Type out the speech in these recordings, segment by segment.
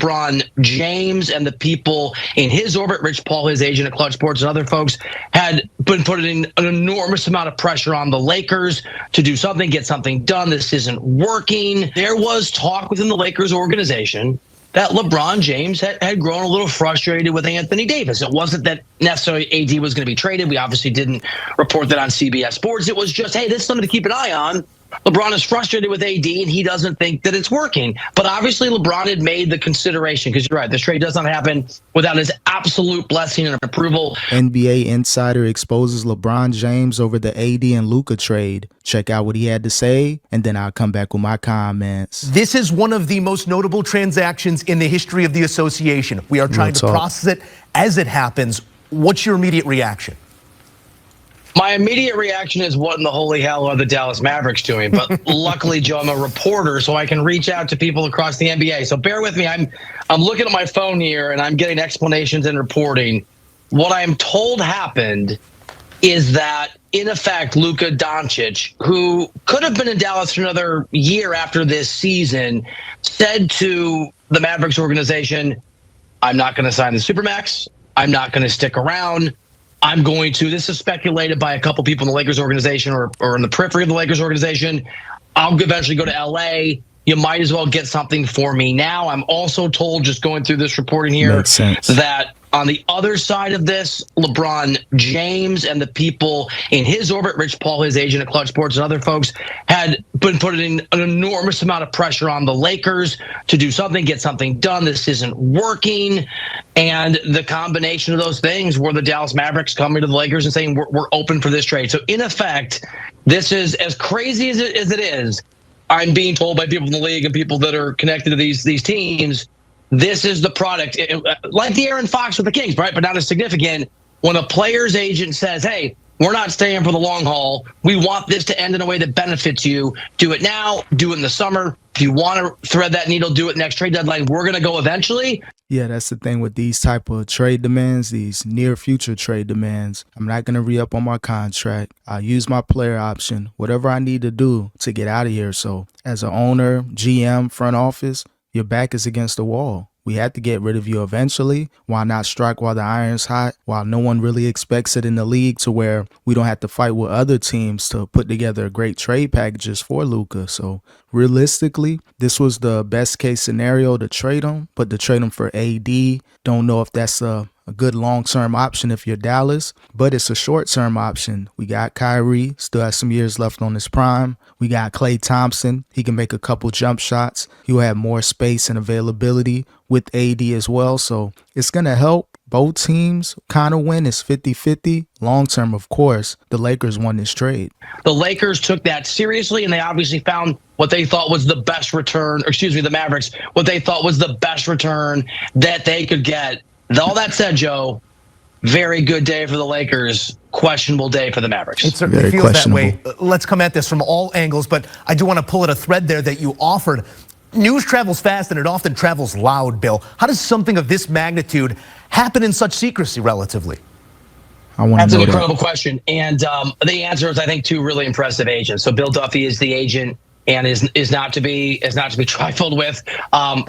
LeBron James and the people in his orbit, Rich Paul, his agent at Clutch Sports, and other folks, had been putting an enormous amount of pressure on the Lakers to do something, get something done. This isn't working. There was talk within the Lakers organization that LeBron James had grown a little frustrated with Anthony Davis. It wasn't that necessarily AD was going to be traded. We obviously didn't report that on CBS Sports. It was just, hey, this is something to keep an eye on. LeBron is frustrated with AD, and he doesn't think that it's working. But obviously, LeBron had made the consideration, because you're right, this trade does not happen without his absolute blessing and approval. NBA Insider exposes LeBron James over the AD and Luka trade. Check out what he had to say, and then I'll come back with my comments. This is one of the most notable transactions in the history of the association. We are trying to process it as it happens. What's your immediate reaction? My immediate reaction is, what in the holy hell are the Dallas Mavericks doing? But luckily, Joe, I'm a reporter, so I can reach out to people across the NBA. So bear with me. I'm looking at my phone here, and I'm getting explanations and reporting. What I'm told happened is that, in effect, Luka Doncic, who could have been in Dallas for another year after this season, said to the Mavericks organization, I'm not going to sign the Supermax. I'm not going to stick around. I'm going to, this is speculated by a couple people in the Lakers organization or in the periphery of the Lakers organization, I'll eventually go to LA. You might as well get something for me now. I'm also told, just going through this reporting here, that on the other side of this, LeBron James and the people in his orbit, Rich Paul, his agent at Clutch Sports, and other folks, had been putting an enormous amount of pressure on the Lakers to do something, get something done. This isn't working. And the combination of those things were the Dallas Mavericks coming to the Lakers and saying, we're open for this trade. So in effect, this is as crazy as it is. I'm being told by people in the league and people that are connected to these teams, this is the product, like the Aaron Fox with the Kings, right? But not as significant. When a player's agent says, hey, we're not staying for the long haul. We want this to end in a way that benefits you. Do it now. Do it in the summer. If you want to thread that needle, do it next trade deadline. We're going to go eventually. Yeah, that's the thing with these type of trade demands, these near future trade demands. I'm not going to re-up on my contract. I'll use my player option, whatever I need to do to get out of here. So as an owner, GM, front office, your back is against the wall. We had to get rid of you eventually. Why not strike while the iron's hot? While no one really expects it in the league, to where we don't have to fight with other teams to put together great trade packages for Luka. So realistically, this was the best case scenario to trade him, but to trade him for AD, don't know if that's a good long-term option if you're Dallas, but it's a short-term option. We got Kyrie, still has some years left on his prime. We got Klay Thompson. He can make a couple jump shots. He'll have more space and availability with AD as well. So it's going to help both teams kind of win. It's 50-50. Long-term, of course, the Lakers won this trade. The Lakers took that seriously, and they obviously found what they thought was the best return, the Mavericks, what they thought was the best return that they could get. All that said, Joe, very good day for the Lakers, questionable day for the Mavericks. It certainly feels that way. Let's come at this from all angles, but I do want to pull at a thread there that you offered. News travels fast and it often travels loud, Bill. How does something of this magnitude happen in such secrecy relatively? That's an incredible question. And the answer is, I think, two really impressive agents. So Bill Duffy is the agent and is not to be trifled with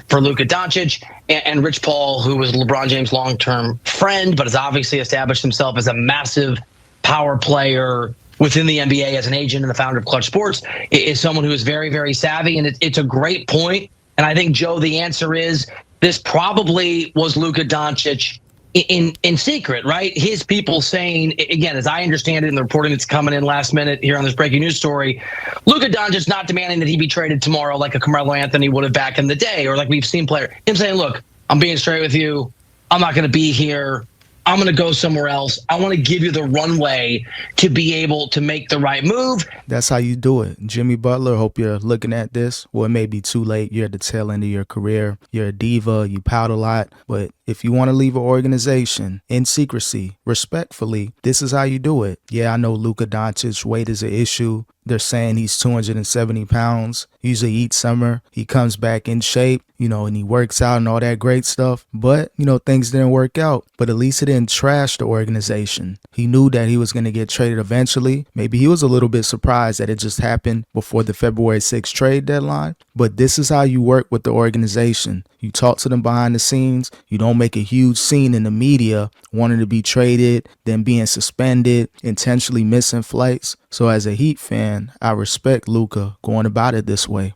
for Luka Doncic, and Rich Paul, who was LeBron James' long-term friend, but has obviously established himself as a massive power player within the NBA as an agent and the founder of Clutch Sports, is someone who is very, very savvy. And it's a great point. And I think, Joe, the answer is this probably was Luka Doncic in secret, right? His people saying, again, as I understand it in the reporting that's coming in last minute here on this breaking news story, Luka Doncic not demanding that he be traded tomorrow like a Carmelo Anthony would have back in the day, or like we've seen player. Him saying, look, I'm being straight with you. I'm not going to be here. I'm going to go somewhere else. I want to give you the runway to be able to make the right move. That's how you do it. Jimmy Butler, hope you're looking at this. Well, it may be too late. You're at the tail end of your career. You're a diva. You pout a lot. But if you want to leave an organization in secrecy, respectfully, this is how you do it. Yeah, I know Luka Doncic weight is an issue. They're saying he's 270 pounds. Usually each summer, he comes back in shape, and he works out and all that great stuff. But, things didn't work out. But at least it didn't trash the organization. He knew that he was going to get traded eventually. Maybe he was a little bit surprised that it just happened before the February 6th trade deadline. But this is how you work with the organization. You talk to them behind the scenes. You don't make a huge scene in the media wanting to be traded, then being suspended, intentionally missing flights. So as a Heat fan, I respect Luka going about it this way.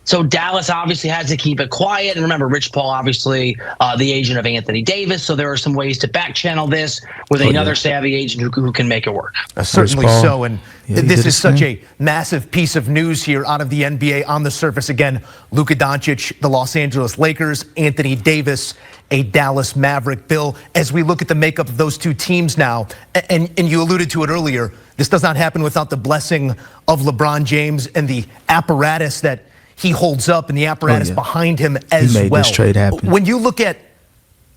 So Dallas obviously has to keep it quiet. And remember, Rich Paul, obviously the agent of Anthony Davis. So there are some ways to back channel this with another savvy agent who can make it work. Certainly so. And this is such a massive piece of news here out of the NBA on the surface. Again, Luka Doncic, the Los Angeles Lakers, Anthony Davis, a Dallas Maverick. Bill, as we look at the makeup of those two teams now, and you alluded to it earlier, this does not happen without the blessing of LeBron James and the apparatus that he holds up and the apparatus behind him as well. He made this trade happen. When you look at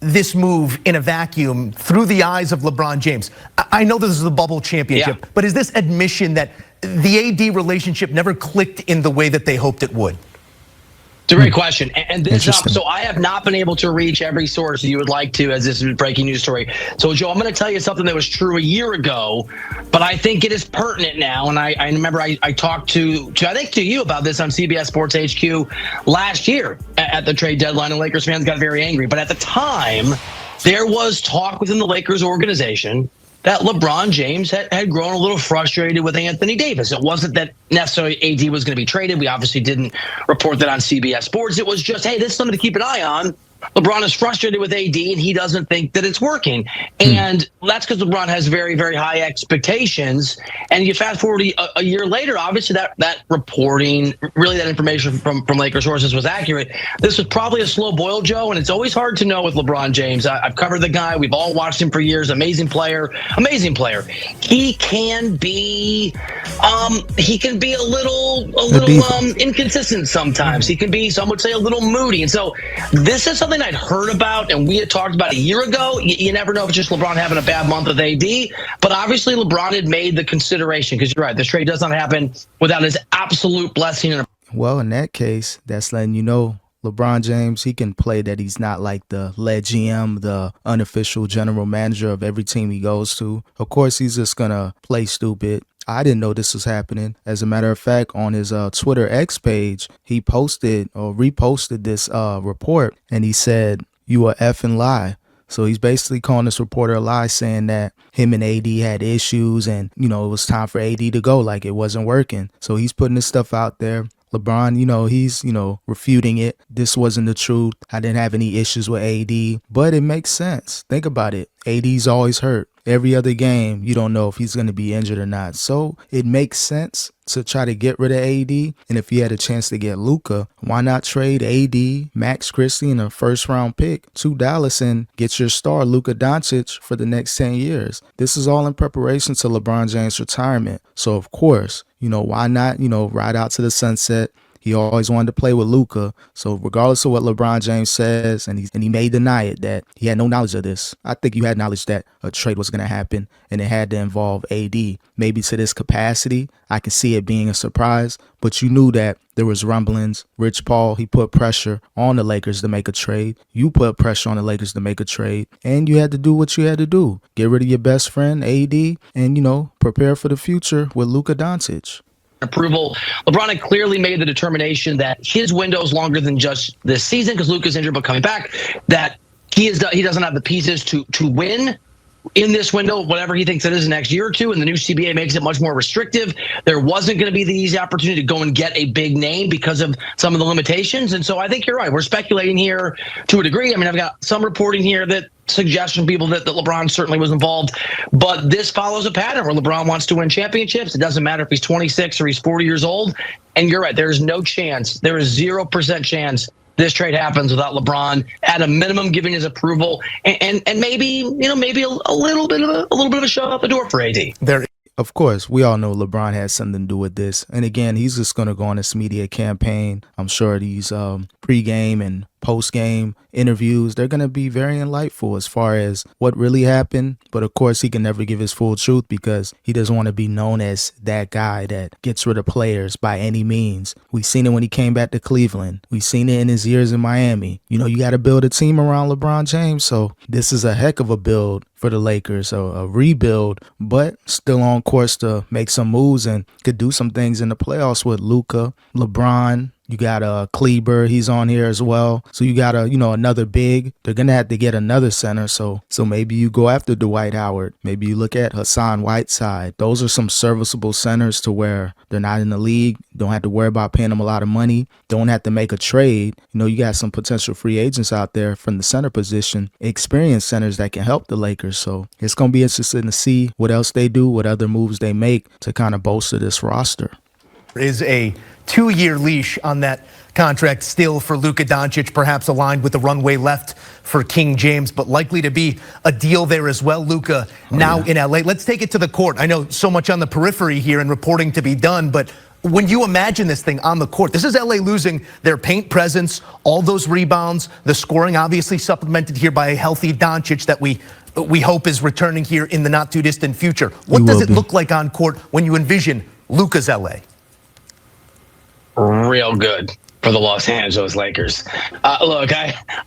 this move in a vacuum through the eyes of LeBron James, I know this is the bubble championship, but is this admission that the AD relationship never clicked in the way that they hoped it would? It's a great question. And this so I have not been able to reach every source you would like to as this is a breaking news story. So, Joe, I'm going to tell you something that was true a year ago, but I think it is pertinent now. And I remember I talked to I think to you about this on CBS Sports HQ last year at the trade deadline, and Lakers fans got very angry. But at the time, there was talk within the Lakers organization that LeBron James had grown a little frustrated with Anthony Davis. It wasn't that necessarily AD was going to be traded. We obviously didn't report that on CBS Sports. It was just, hey, this is something to keep an eye on. LeBron is frustrated with AD, and he doesn't think that it's working. And that's because LeBron has very, very high expectations. And you fast forward a year later, obviously that reporting, really that information from Lakers sources was accurate. This was probably a slow boil, Joe, and it's always hard to know with LeBron James. I've covered the guy. We've all watched him for years. Amazing player. He can be a little inconsistent sometimes. He can be, some would say, a little moody. And so this is something I'd heard about and we had talked about a year ago. You never know if it's just LeBron having a bad month with AD, but obviously LeBron had made the consideration, because you're right, this trade does not happen without his absolute blessing. Well, in that case, that's letting you know LeBron James, he can play that he's not like the lead GM, the unofficial general manager of every team he goes to. Of course, he's just going to play stupid. I didn't know this was happening. As a matter of fact, on his Twitter X page, he posted or reposted this report, and he said, "You a effing lie." So he's basically calling this reporter a lie, saying that him and AD had issues and, it was time for AD to go, like it wasn't working. So he's putting this stuff out there. LeBron, he's, refuting it. This wasn't the truth. I didn't have any issues with AD, but it makes sense. Think about it. AD's always hurt. Every other game, you don't know if he's going to be injured or not. So it makes sense to try to get rid of AD. And if you had a chance to get Luka, why not trade AD, Max Christie, and a first-round pick to Dallas and get your star, Luka Doncic, for the next 10 years? This is all in preparation to LeBron James' retirement. So, of course, why not, ride out to the sunset? He always wanted to play with Luka. So regardless of what LeBron James says, and he may deny it, that he had no knowledge of this. I think you had knowledge that a trade was going to happen and it had to involve AD. Maybe to this capacity, I can see it being a surprise, but you knew that there was rumblings. Rich Paul, he put pressure on the Lakers to make a trade. You put pressure on the Lakers to make a trade, and you had to do what you had to do. Get rid of your best friend, AD, and, prepare for the future with Luka Doncic. Approval. LeBron had clearly made the determination that his window is longer than just this season, because Luka's injured but coming back, that he doesn't have the pieces to win in this window, whatever he thinks it is the next year or two, and the new CBA makes it much more restrictive. There wasn't going to be the easy opportunity to go and get a big name because of some of the limitations. And so I think you're right. We're speculating here to a degree. I mean, I've got some reporting here that suggests from people that LeBron certainly was involved, but this follows a pattern where LeBron wants to win championships. It doesn't matter if he's 26 or he's 40 years old. And you're right. There is no chance. There is 0% chance this trade happens without LeBron at a minimum giving his approval, and maybe maybe a little bit of a shove out the door for AD. Of course, we all know LeBron has something to do with this. And again, he's just going to go on this media campaign. I'm sure these pregame and postgame interviews, they're going to be very insightful as far as what really happened. But of course, he can never give his full truth because he doesn't want to be known as that guy that gets rid of players by any means. We've seen it when he came back to Cleveland. We've seen it in his years in Miami. You got to build a team around LeBron James. So this is a heck of a build for the Lakers, a rebuild, but still on course to make some moves and could do some things in the playoffs with Luka, LeBron, You got Kleber, he's on here as well. So you got another big. They're gonna have to get another center. So maybe you go after Dwight Howard. Maybe you look at Hassan Whiteside. Those are some serviceable centers to where they're not in the league. Don't have to worry about paying them a lot of money. Don't have to make a trade. You got some potential free agents out there from the center position, experienced centers that can help the Lakers. So it's gonna be interesting to see what else they do, what other moves they make to kind of bolster this roster. There is a 2-year leash on that contract still for Luka Doncic, perhaps aligned with the runway left for King James, but likely to be a deal there as well. Luka now in LA. Let's take it to the court. I know so much on the periphery here and reporting to be done, but when you imagine this thing on the court, this is LA losing their paint presence, all those rebounds, the scoring obviously supplemented here by a healthy Doncic that we hope is returning here in the not too distant future. What does it look like on court when you envision Luka's LA? Real good for the Los Angeles Lakers. Look,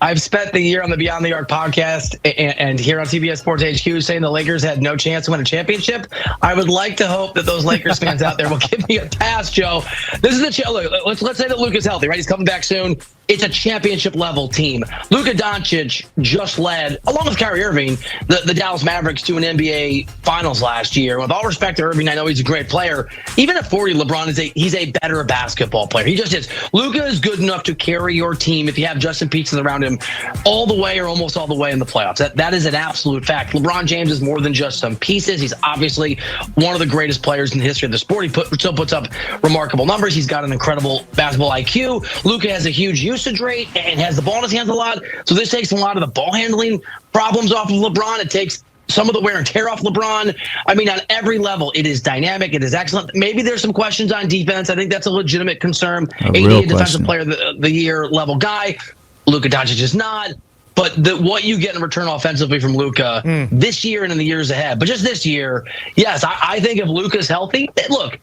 I've spent the year on the Beyond the Arc podcast and here on CBS Sports HQ saying the Lakers had no chance to win a championship. I would like to hope that those Lakers fans out there will give me a pass, Joe. This is the look. Let's say that Luka's healthy, right? He's coming back soon. It's a championship level team. Luka Doncic just led, along with Kyrie Irving, the Dallas Mavericks to an NBA Finals last year. With all respect to Irving, I know he's a great player. Even at 40, LeBron he's a better basketball player. He just is. Luka is good enough to carry your team if you have Justin Peterson around him all the way or almost all the way in the playoffs. That is an absolute fact. LeBron James is more than just some pieces. He's obviously one of the greatest players in the history of the sport. He still puts up remarkable numbers. He's got an incredible basketball IQ. Luka has a huge usage rate and has the ball in his hands a lot. So this takes a lot of the ball handling problems off of LeBron. It takes some of the wear and tear off LeBron. I mean, on every level, it is dynamic. It is excellent. Maybe there's some questions on defense. I think that's a legitimate concern. AD, defensive player of the year level guy. Luka Doncic is not. But what you get in return offensively from Luka this year and in the years ahead, but just this year, yes, I think if Luka's healthy, look,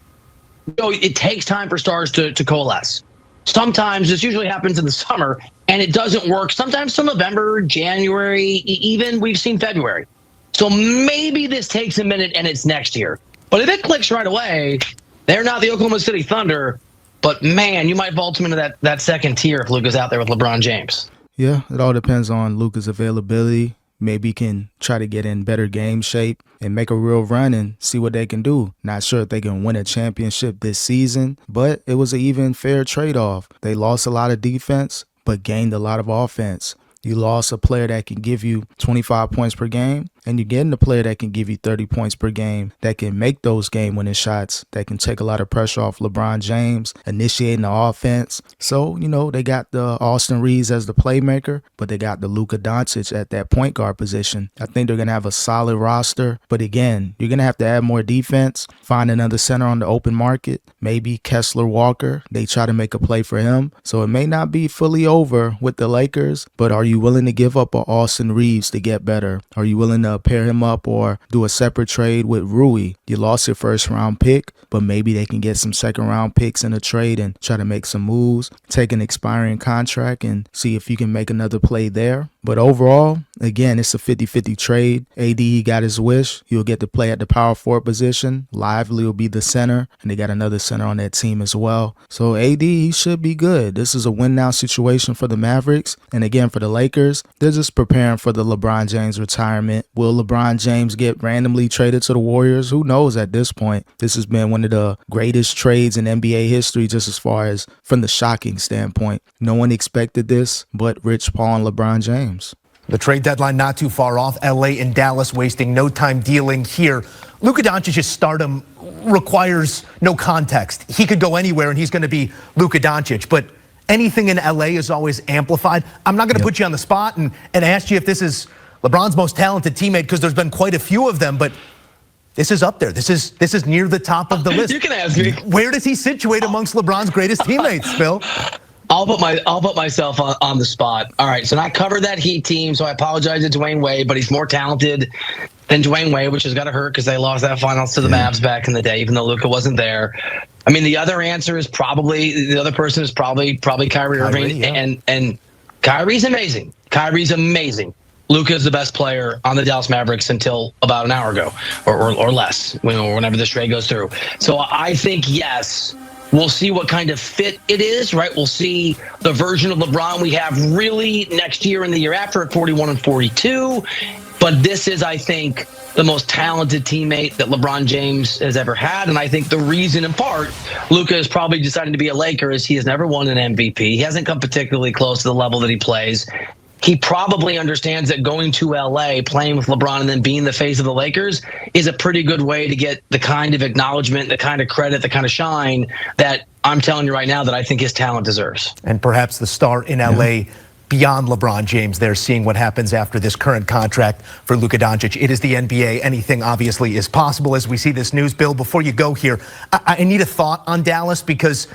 it takes time for stars to coalesce. Sometimes this usually happens in the summer, and it doesn't work. Sometimes till November, January, even we've seen February. So maybe this takes a minute and it's next year. But if it clicks right away, they're not the Oklahoma City Thunder. But, man, you might vault them into that second tier if Luka's out there with LeBron James. Yeah, it all depends on Luka's availability. Maybe he can try to get in better game shape and make a real run and see what they can do. Not sure if they can win a championship this season, but it was an even fair trade-off. They lost a lot of defense, but gained a lot of offense. You lost a player that can give you 25 points per game, and you're getting a player that can give you 30 points per game, that can make those game-winning shots, that can take a lot of pressure off LeBron James, initiating the offense. So, they got the Austin Reeves as the playmaker, but they got the Luka Doncic at that point guard position. I think they're going to have a solid roster, but again, you're going to have to add more defense, find another center on the open market, maybe Kessler Walker. They try to make a play for him. So it may not be fully over with the Lakers, but are you willing to give up an Austin Reeves to get better? Are you willing to pair him up or do a separate trade with Rui? You lost your first round pick, but maybe they can get some second round picks in a trade and try to make some moves, take an expiring contract and see if you can make another play there. But overall, again, it's a 50-50 trade. AD got his wish. He'll get to play at the power forward position. Lively will be the center, and they got another center on that team as well. So AD, he should be good. This is a win-now situation for the Mavericks. And again, for the Lakers, they're just preparing for the LeBron James retirement. Will LeBron James get randomly traded to the Warriors? Who knows at this point? This has been one of the greatest trades in NBA history, just as far as from the shocking standpoint. No one expected this but Rich Paul and LeBron James. The trade deadline not too far off. LA and Dallas wasting no time dealing here. Luka Doncic's stardom requires no context. He could go anywhere and he's going to be Luka Doncic, but anything in LA is always amplified. I'm not going to put you on the spot and ask you if this is LeBron's most talented teammate, because there's been quite a few of them, but this is up there. This is near the top of the list. You can ask me. Where does he situate amongst LeBron's greatest teammates, Phil? I'll put myself on the spot. All right, so I covered that Heat team, so I apologize to Dwayne Wade, but he's more talented than Dwayne Wade, which has got to hurt because they lost that finals to the Mavs back in the day, even though Luka wasn't there. I mean, the other answer is probably Kyrie Irving, and Kyrie's amazing. Kyrie's amazing. Luka is the best player on the Dallas Mavericks until about an hour ago or less, whenever this trade goes through. So I think, yes, We'll see what kind of fit it is, right? We'll see the version of LeBron we have really next year and the year after at 41 and 42. But this is, I think, the most talented teammate that LeBron James has ever had. And I think the reason, in part, Luka is probably deciding to be a Laker is he has never won an MVP. He hasn't come particularly close to the level that he plays. He probably understands that going to LA, playing with LeBron, and then being the face of the Lakers is a pretty good way to get the kind of acknowledgement, the kind of credit, the kind of shine that I'm telling you right now that I think his talent deserves. And perhaps the star in LA beyond LeBron James, they're seeing what happens after this current contract for Luka Doncic. It is the NBA. Anything obviously is possible as we see this news. Bill, before you go here, I need a thought on Dallas, because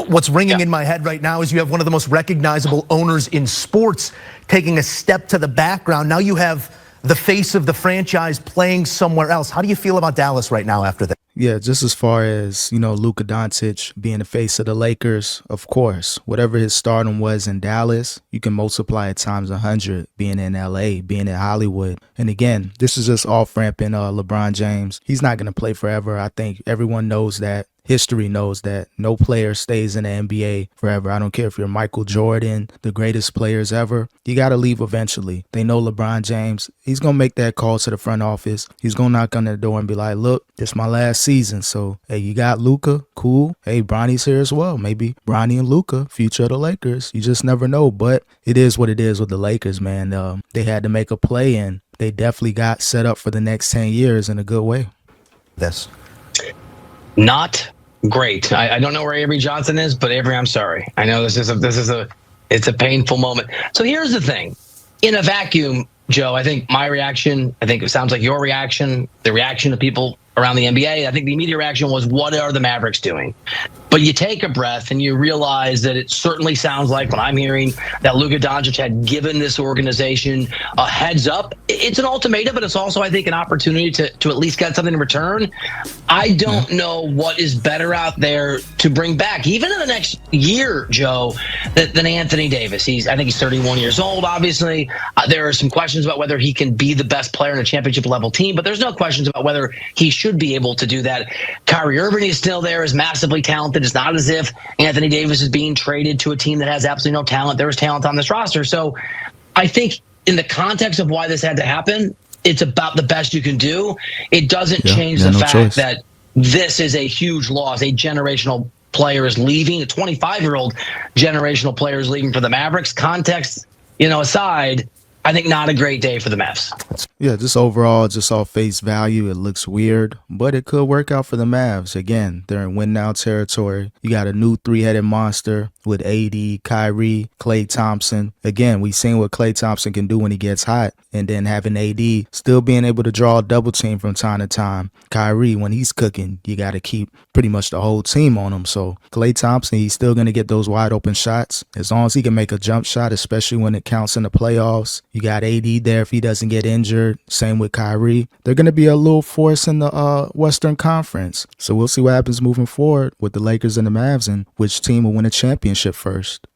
what's ringing in my head right now is you have one of the most recognizable owners in sports taking a step to the background. Now you have the face of the franchise playing somewhere else. How do you feel about Dallas right now after that? Yeah, just as far as, Luka Doncic being the face of the Lakers, of course, whatever his stardom was in Dallas, you can multiply it times 100 being in LA, being in Hollywood. And again, this is just off-ramping LeBron James. He's not going to play forever. I think everyone knows that. History knows that no player stays in the NBA forever. I don't care if you're Michael Jordan, the greatest players ever. You got to leave eventually. They know LeBron James. He's going to make that call to the front office. He's going to knock on the door and be like, look, this is my last season. So, hey, you got Luka? Cool. Hey, Bronny's here as well. Maybe Bronny and Luka, future of the Lakers. You just never know. But it is what it is with the Lakers, man. They had to make a play, and they definitely got set up for the next 10 years in a good way. This. Not great. I don't know where Avery Johnson is, but Avery, I'm sorry. I know it's a painful moment. So here's the thing. In a vacuum, Joe, I think my reaction, I think it sounds like your reaction, the reaction of people around the NBA, I think the immediate reaction was, what are the Mavericks doing? But you take a breath and you realize that it certainly sounds like, when I'm hearing that Luka Doncic had given this organization a heads up, it's an ultimatum, but it's also, I think, an opportunity to at least get something in return. I don't know what is better out there to bring back, even in the next year, Joe, than Anthony Davis. I think he's 31 years old, obviously. There are some questions about whether he can be the best player in a championship level team, but there's no questions about whether he should be able to do that. Kyrie Irving is still there, is massively talented. It's not as if Anthony Davis is being traded to a team that has absolutely no talent. There is talent on this roster. So I think in the context of why this had to happen, it's about the best you can do. It doesn't change the fact that this is a huge loss. A generational player is leaving. A 25-year-old generational player is leaving for the Mavericks. Context, aside, I think not a great day for the Mavs. Yeah, just overall, just off face value, it looks weird, but it could work out for the Mavs. Again, they're in win-now territory. You got a new three-headed monster with AD, Kyrie, Klay Thompson. Again, we've seen what Klay Thompson can do when he gets hot, and then having AD still being able to draw a double team from time to time. Kyrie, when he's cooking, you got to keep pretty much the whole team on him. So Klay Thompson, he's still going to get those wide open shots as long as he can make a jump shot, especially when it counts in the playoffs. You got AD there if he doesn't get injured. Same with Kyrie. They're going to be a little force in the Western Conference. So we'll see what happens moving forward with the Lakers and the Mavs and which team will win a championship first.